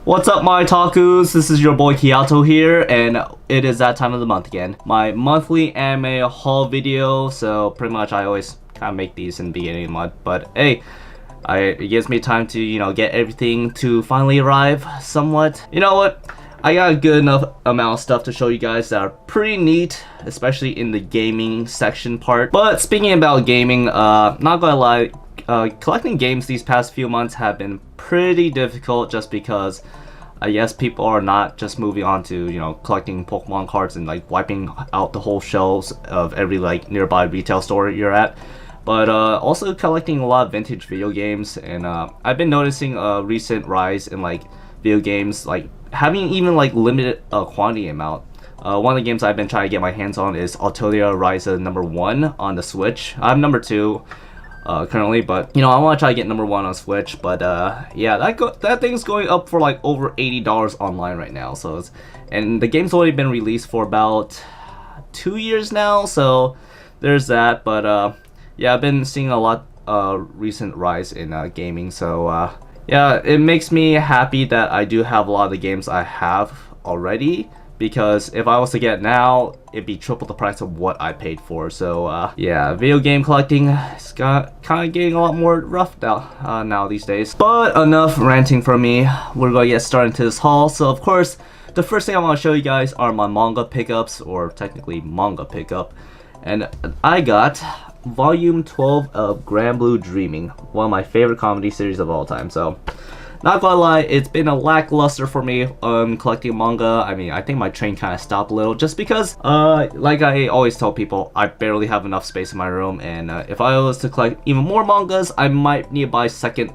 What's up, my takus? This is your boy Kiyato here, and it is that time of the month again. My monthly anime haul video, so pretty much I always kind of make these in the beginning of the month, but hey, it gives me time to, get everything to finally arrive somewhat. You know what? I got a good enough amount of stuff to show you guys that are pretty neat, especially in the gaming section part. But speaking about gaming, not gonna lie, collecting games these past few months have been pretty difficult just because I guess people are not just moving on to, collecting Pokemon cards and like wiping out the whole shelves of every like nearby retail store you're at. But also collecting a lot of vintage video games, and I've been noticing a recent rise in like video games like having even like limited quantity amount. One of the games I've been trying to get my hands on is Altolia Rise #1 on the Switch. I'm #2 currently, but I want to try to get #1 on Switch. But yeah, that thing's going up for like over $80 online right now. So and the game's only been released for about 2 years now, so there's that. But yeah, I've been seeing a lot recent rise in gaming, so yeah, it makes me happy that I do have a lot of the games I have already, because if I was to get now, it'd be triple the price of what I paid for. So yeah, video game collecting is kind of getting a lot more rough now these days. But enough ranting from me. We're gonna get started into this haul. So of course, the first thing I want to show you guys are my manga pickups, or technically manga pickup, and I got Volume 12 of Grand Blue Dreaming, one of my favorite comedy series of all time. So not gonna lie, it's been a lackluster for me collecting manga. I mean, I think my train kind of stopped a little just because, like I always tell people, I barely have enough space in my room, and if I was to collect even more mangas, I might need to buy a second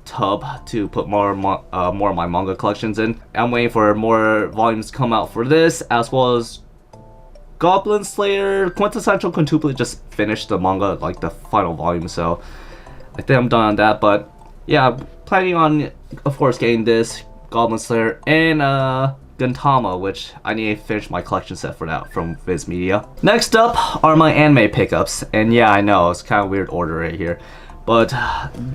tub to put more of my manga collections in. I'm waiting for more volumes to come out for this, as well as Goblin Slayer Quintessential Quintuplet just finished the manga, like the final volume, so I think I'm done on that. But yeah, planning on, of course, getting this Goblin Slayer and Gintama, which I need to finish my collection set for that from Viz Media. Next up are my anime pickups, and yeah, I know it's kind of weird order right here, but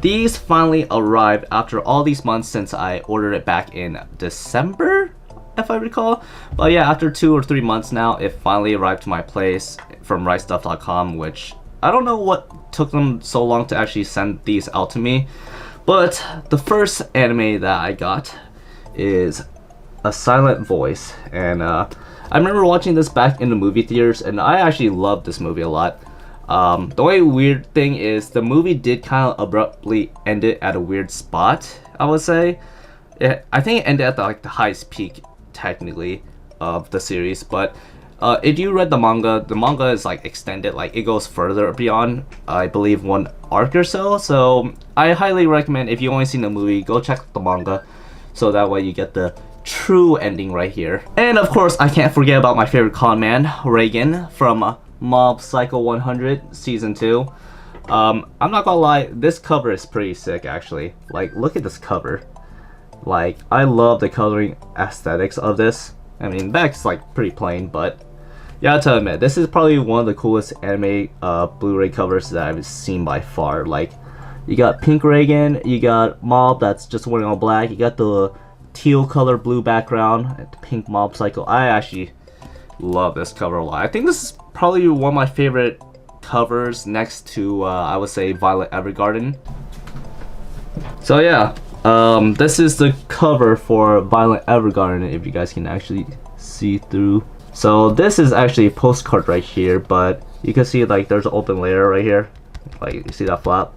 these finally arrived after all these months since I ordered it back in December, if I recall. But yeah, after 2 or 3 months now, it finally arrived to my place from rightstuff.com, which I don't know what took them so long to actually send these out to me. But the first anime that I got is A Silent Voice, and I remember watching this back in the movie theaters, and I actually loved this movie a lot. The only weird thing is the movie did kind of abruptly end it at a weird spot, I would say. I think it ended at the highest peak technically of the series, but if you read the manga is like extended, like it goes further beyond, I believe, one arc or so. So I highly recommend, if you only seen the movie, go check the manga, so that way you get the true ending right here. And of course, I can't forget about my favorite con man, Reagan, from Mob Psycho 100 season 2. I'm not gonna lie, this cover is pretty sick actually. Like, look at this cover. Like, I love the coloring aesthetics of this. I mean, back's like pretty plain, but yeah, I have to admit, this is probably one of the coolest anime Blu-ray covers that I've seen by far. Like, you got Pink Reagan, you got Mob that's just wearing all black, you got the teal color blue background, the pink Mob Psycho. I actually love this cover a lot. I think this is probably one of my favorite covers next to, I would say, Violet Evergarden. So yeah. This is the cover for Violet Evergarden, if you guys can actually see through. So this is actually a postcard right here, but you can see like there's an open layer right here. Like, you see that flap?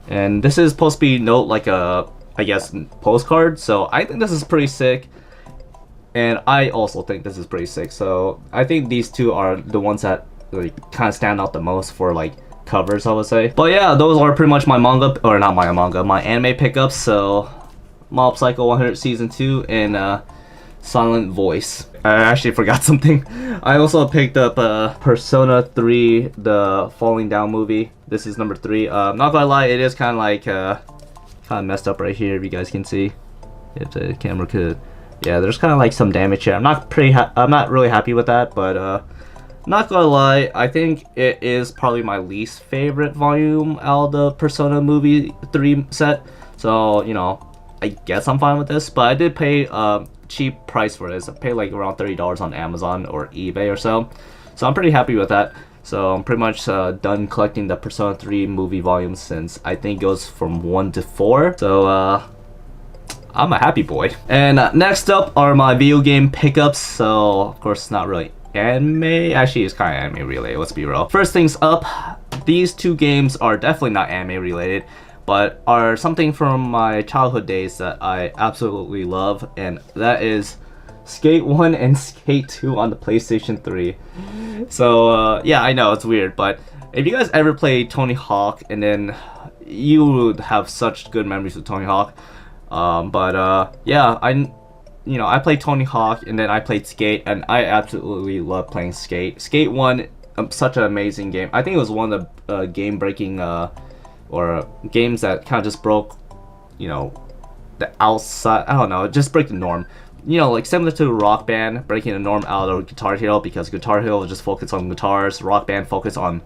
And this is supposed to be like a, I guess, postcard. So I think this is pretty sick. And I also think this is pretty sick. So I think these two are the ones that like kind of stand out the most for like covers, I would say. But yeah, those are pretty much my manga, or not my manga, my anime pickups. So Mob Psycho 100 season 2 and Silent Voice. I actually forgot something. I also picked up Persona 3, the Falling Down movie. This is number 3. Not gonna lie, it is kind of like kind of messed up right here, if you guys can see, if the camera could. Yeah, there's kind of like some damage here. I'm not really happy with that, but not gonna lie, I think it is probably my least favorite volume out of the Persona movie 3 set. So, I guess I'm fine with this. But I did pay a cheap price for this. I paid like around $30 on Amazon or eBay or so. So I'm pretty happy with that. So I'm pretty much done collecting the Persona 3 movie volumes, since I think it goes from 1 to 4. So I'm a happy boy. And next up are my video game pickups. So of course it's not really anime. Actually, it's kind of anime related, let's be real. First things up, these two games are definitely not anime related, but are something from my childhood days that I absolutely love, and that is Skate 1 and Skate 2 on the PlayStation 3. So yeah, I know it's weird, but if you guys ever played Tony Hawk, and then you would have such good memories with Tony Hawk. Yeah, I played Tony Hawk, and then I played Skate, and I absolutely love playing Skate. Skate 1, such an amazing game. I think it was one of the game-breaking or games that kind of just broke, the outside. I don't know, just break the norm. Like similar to Rock Band, breaking the norm out of Guitar Hero, because Guitar Hero just focused on guitars, Rock Band focused on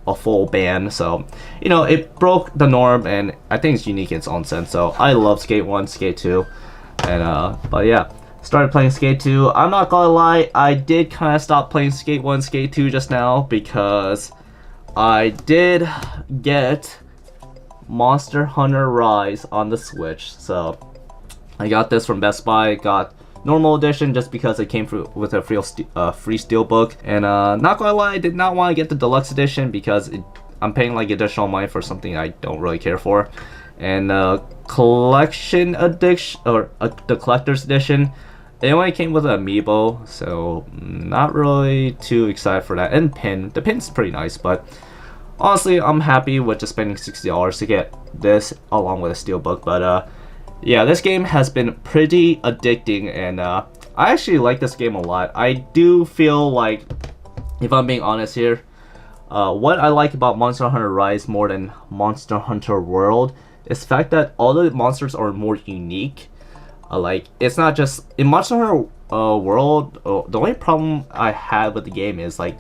a full band. So, it broke the norm, and I think it's unique in its own sense. So I love Skate 1, Skate 2, and but yeah, started playing Skate 2. I'm not gonna lie, I did kind of stop playing Skate 1, Skate 2 just now, because I did get Monster Hunter Rise on the Switch. So I got this from Best Buy. Got normal edition just because it came with a free steelbook, and not gonna lie, I did not want to get the deluxe edition because I'm paying like additional money for something I don't really care for. And collection edition, or the collector's edition, it only came with an Amiibo, so not really too excited for that. And the pin's pretty nice, but honestly, I'm happy with just spending $60 to get this along with a steelbook. But yeah, this game has been pretty addicting, and I actually like this game a lot. I do feel like, if I'm being honest here, what I like about Monster Hunter Rise more than Monster Hunter World is the fact that all the monsters are more unique. Like, it's not just in Monster Hunter World. The only problem I had with the game is like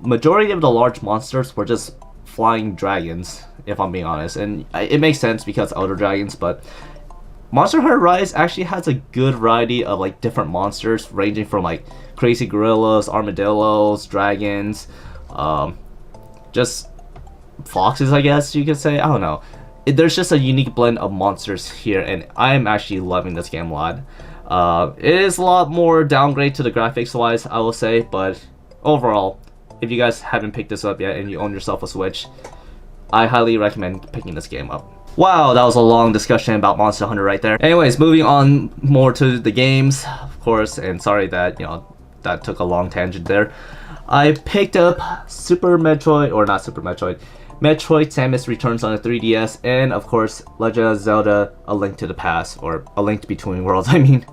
majority of the large monsters were just flying dragons, if I'm being honest, and it makes sense because elder dragons. But Monster Hunter Rise actually has a good variety of like different monsters, ranging from like crazy gorillas, armadillos, dragons, just foxes, I guess you could say. I don't know. There's just a unique blend of monsters here, and I'm actually loving this game a lot. It is a lot more downgrade to the graphics wise, I will say, but overall, if you guys haven't picked this up yet and you own yourself a Switch, I highly recommend picking this game up. Wow, that was a long discussion about Monster Hunter right there. Anyways, moving on more to the games, of course, and sorry that, that took a long tangent there. I picked up Metroid Samus Returns on the 3DS, and of course, Legend of Zelda: A Link to the Past, or A Link Between Worlds, I mean.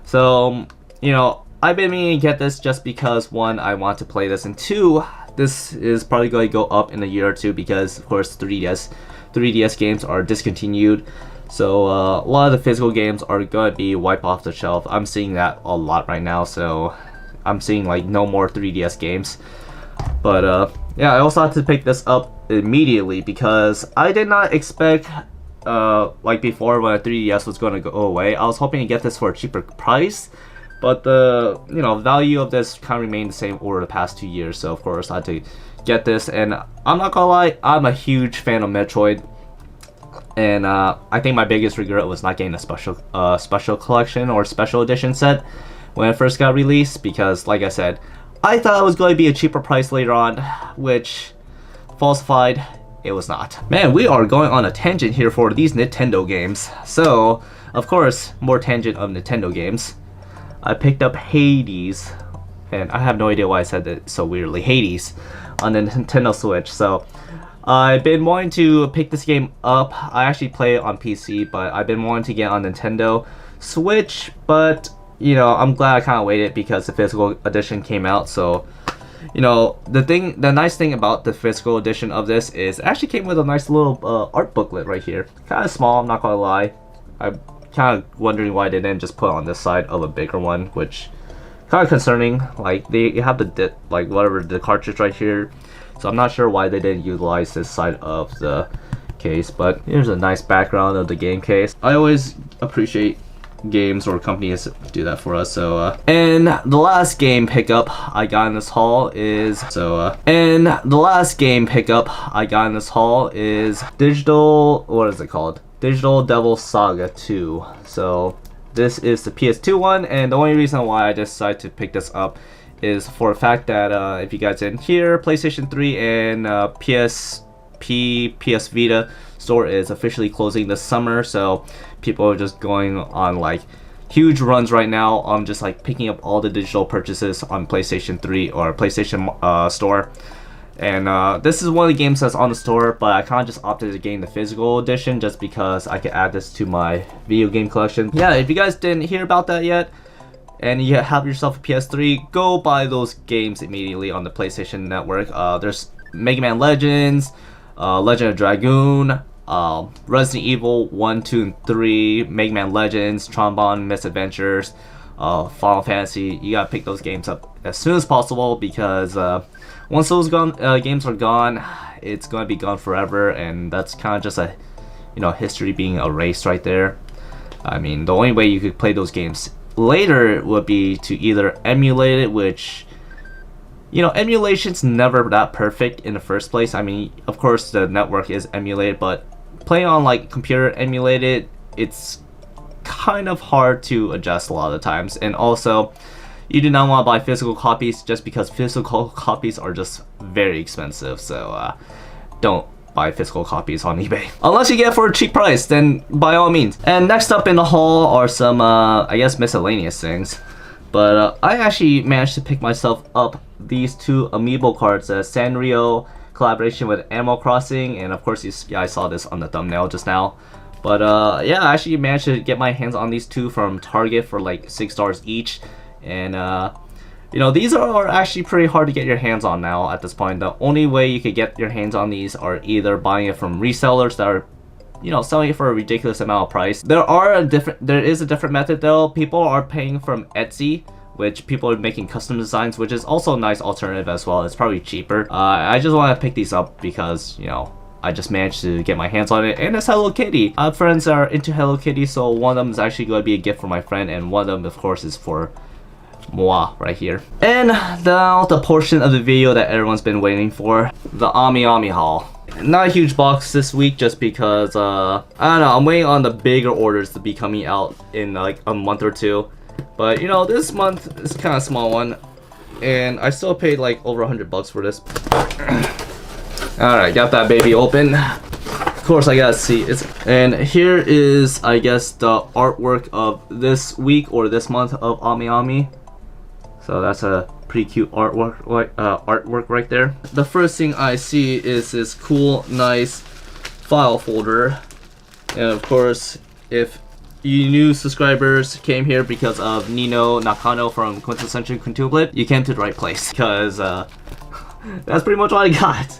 So, I've been meaning to get this just because, one, I want to play this, and two, this is probably going to go up in a year or two because, of course, 3DS games are discontinued. So a lot of the physical games are going to be wiped off the shelf. I'm seeing that a lot right now, so I'm seeing like no more 3DS games. But yeah, I also had to pick this up immediately because I did not expect, like before when a 3DS was going to go away, I was hoping to get this for a cheaper price. But the value of this kind of remained the same over the past 2 years, so of course I had to get this. And I'm not gonna lie, I'm a huge fan of Metroid, and I think my biggest regret was not getting a special collection or special edition set when it first got released, because like I said, I thought it was going to be a cheaper price later on, which falsified, it was not. Man, we are going on a tangent here for these Nintendo games. So of course, more tangent of Nintendo games. I picked up Hades, and I have no idea why I said that so weirdly, Hades, on the Nintendo Switch. So I've been wanting to pick this game up. I actually play it on PC, but I've been wanting to get on Nintendo Switch. But I'm glad I kind of waited because the physical edition came out. So the nice thing about the physical edition of this is it actually came with a nice little art booklet right here. Kind of small, I'm not gonna lie. I'm kind of wondering why they didn't just put it on this side of a bigger one, which kind of concerning. Like you have the cartridge right here, so I'm not sure why they didn't utilize this side of the case, but here's a nice background of the game case. I always appreciate games or companies do that for us. So and the last game pickup I got in this haul is digital, what is it called? Digital Devil Saga 2. So this is the PS2 one, and the only reason why I decided to pick this up is for the fact that if you guys didn't hear, PlayStation 3 and PSP, PS Vita store is officially closing this summer, so people are just going on like huge runs right now on just like picking up all the digital purchases on PlayStation 3 or PlayStation store. And this is one of the games that's on the store, but I kind of just opted to gain the physical edition just because I could add this to my video game collection. Yeah, if you guys didn't hear about that yet and you have yourself a PS3, go buy those games immediately on the PlayStation Network. There's Mega Man Legends, Legend of Dragoon, Resident Evil 1, 2, and 3, Mega Man Legends, Trombone Misadventures, Final Fantasy. You gotta pick those games up as soon as possible because once those games are gone, it's gonna be gone forever, and that's kind of just a, history being erased right there. I mean, the only way you could play those games later would be to either emulate it, which, emulation's never that perfect in the first place. I mean, of course the network is emulated, but playing on like computer emulated, it's kind of hard to adjust a lot of the times. And also, you do not want to buy physical copies just because physical copies are just very expensive. So don't buy physical copies on eBay unless you get it for a cheap price, then by all means. And next up in the haul are some I guess miscellaneous things, but I actually managed to pick myself up these two Amiibo cards, Sanrio collaboration with Animal Crossing, and of course you guys saw this on the thumbnail just now. But yeah, I actually managed to get my hands on these two from Target for like $6 each. And these are actually pretty hard to get your hands on now at this point. The only way you could get your hands on these are either buying it from resellers that are selling it for a ridiculous amount of price. There is a different method though. People are paying from Etsy, which people are making custom designs, which is also a nice alternative as well. It's probably cheaper. I just want to pick these up because I just managed to get my hands on it, and it's Hello Kitty. I have friends that are into Hello Kitty, so one of them is actually going to be a gift for my friend, and one of them of course is for moi right here. And now the portion of the video that everyone's been waiting for, the Amiami haul. Not a huge box this week just because I don't know, I'm waiting on the bigger orders to be coming out in like a month or two. But this month is kind of a small one, and I still paid like over $100 for this. Alright, got that baby open. Of course I gotta see it. And here is, I guess, the artwork of this week or this month of Amiami. So that's a pretty cute artwork right there. The first thing I see is this cool, nice file folder. And of course, if you new subscribers came here because of Nino Nakano from Quintessential Quintuplet, you came to the right place, because that's pretty much what I got.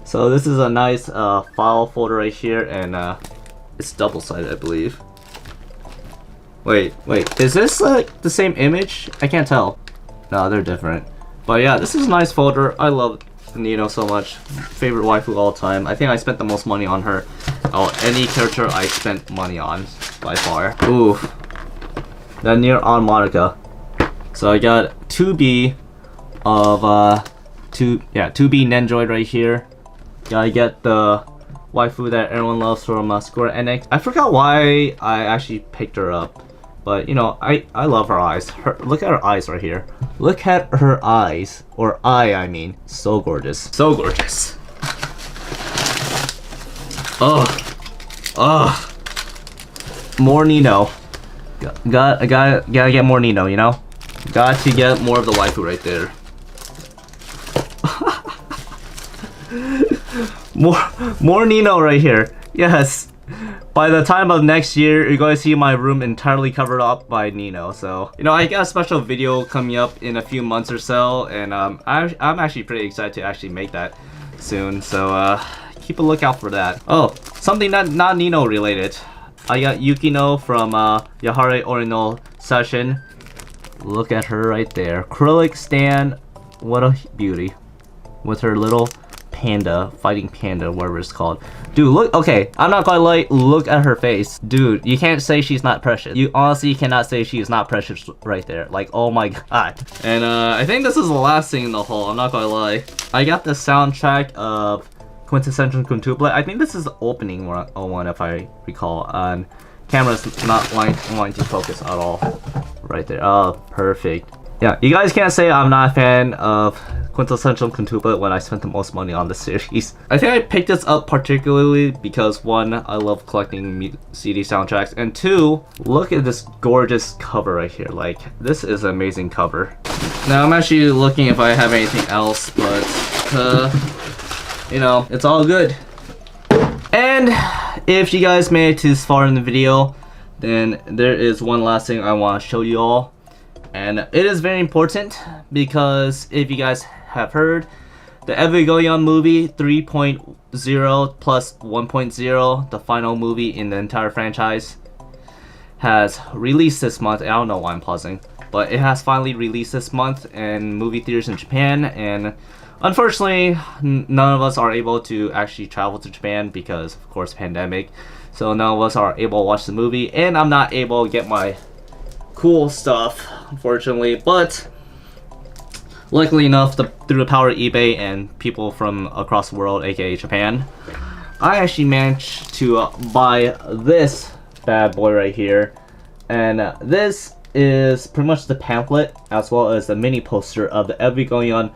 So this is a nice file folder right here, and it's double-sided, I believe. Wait, is this like the same image? I can't tell. No, they're different. But yeah, this is a nice folder. I love Nino so much. Favorite waifu all time. I think I spent the most money on her. Any character I spent money on by far. Ooh, that near on Monica. So I got 2B of 2B Nendroid right here. Gotta get the waifu that everyone loves from Square Enix. I forgot why I actually picked her up, but I love her eyes. Look at her eyes right here. Look at her eyes, or I mean, so gorgeous, so gorgeous. More Nino. Gotta get more Nino. Got to get more of the waifu right there. More Nino right here. Yes. By the time of next year, you're going to see my room entirely covered up by Nino. So, I got a special video coming up in a few months or so, and I'm actually pretty excited to actually make that soon. So, keep a lookout for that. Oh, something not Nino related. I got Yukino from Yahare Orino Session. Look at her right there. Acrylic stand. What a beauty. With her little panda, fighting panda, whatever it's called. Dude, look, okay, I'm not gonna lie, look at her face. Dude, you can't say she's not precious. You honestly cannot say she is not precious right there. Like, oh my god. And I think this is the last thing in the haul, I'm not gonna lie. I got the soundtrack of Quintessential Quintuple. I think this is the opening one if I recall. And camera's not wanting to focus at all. Right there. Oh, perfect. Yeah, you guys can't say I'm not a fan of Quintessential Quintuplet when I spent the most money on the series. I think I picked this up particularly because one, I love collecting CD soundtracks, and two, look at this gorgeous cover right here. Like, this is an amazing cover. Now I'm actually looking if I have anything else, but you know, it's all good. And if you guys made it this far in the video, then there is one last thing I want to show you all. And it is very important because if you guys have heard, the Evergarden movie 3.0 plus 1.0, the final movie in the entire franchise, has released this month. I don't know why I'm pausing, but it has finally released this month in movie theaters in Japan. And unfortunately, none of us are able to actually travel to Japan because, of course, pandemic. So none of us are able to watch the movie, and I'm not able to get my cool stuff, unfortunately. But luckily enough, through the power of eBay and people from across the world, aka Japan, I actually managed to buy this bad boy right here. And this is pretty much the pamphlet as well as the mini poster of the Evergarden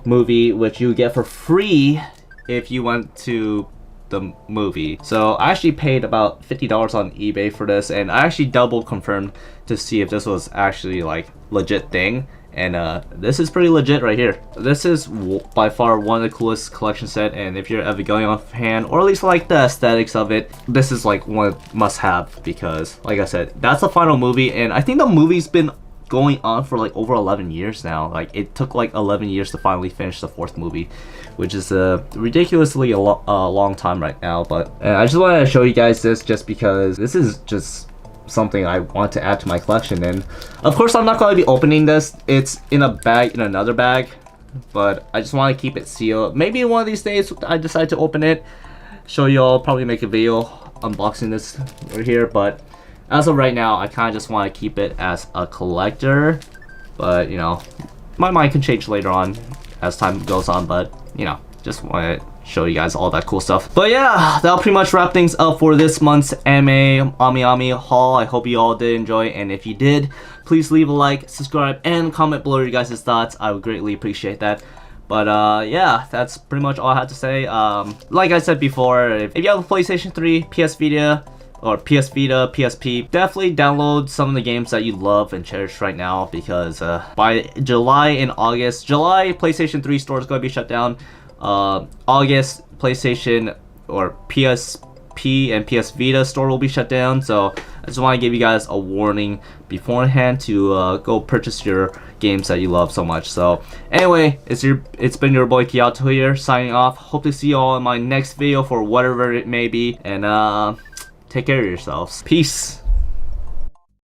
movie, which you get for free if you went to the movie. So I actually paid about $50 on eBay for this, and I actually double confirmed to see if this was actually like legit thing, and this is pretty legit right here. This is by far one of the coolest collection set, and if you're ever going on fan, or at least like the aesthetics of it, this is like one must have, because like I said, that's the final movie, and I think the movie's been going on for like over 11 years now. Like, it took like 11 years to finally finish the fourth movie, which is ridiculously a long time right now. But I just wanted to show you guys this just because this is just something I want to add to my collection. And of course, I'm not going to be opening this. It's in a bag, in another bag, but I just want to keep it sealed. Maybe one of these days I decide to open it, show you all, probably make a video unboxing this right here. But as of right now, I kind of just want to keep it as a collector. But, you know, my mind can change later on as time goes on. But, you know, just want to show you guys all that cool stuff. But yeah, that'll pretty much wrap things up for this month's anime Amiami haul. I hope you all did enjoy. And if you did, please leave a like, subscribe, and comment below your guys' thoughts. I would greatly appreciate that. But yeah, that's pretty much all I had to say. Like I said before, if you have a PlayStation 3, PS Vita, or PS Vita, PSP, definitely download some of the games that you love and cherish right now, because by July and August, July PlayStation 3 store is going to be shut down. August PlayStation or PSP and PS Vita store will be shut down. So I just want to give you guys a warning beforehand to go purchase your games that you love so much. So anyway, it's been your boy Kiyato here, signing off. Hope to see you all in my next video for whatever it may be, and take care of yourselves. Peace.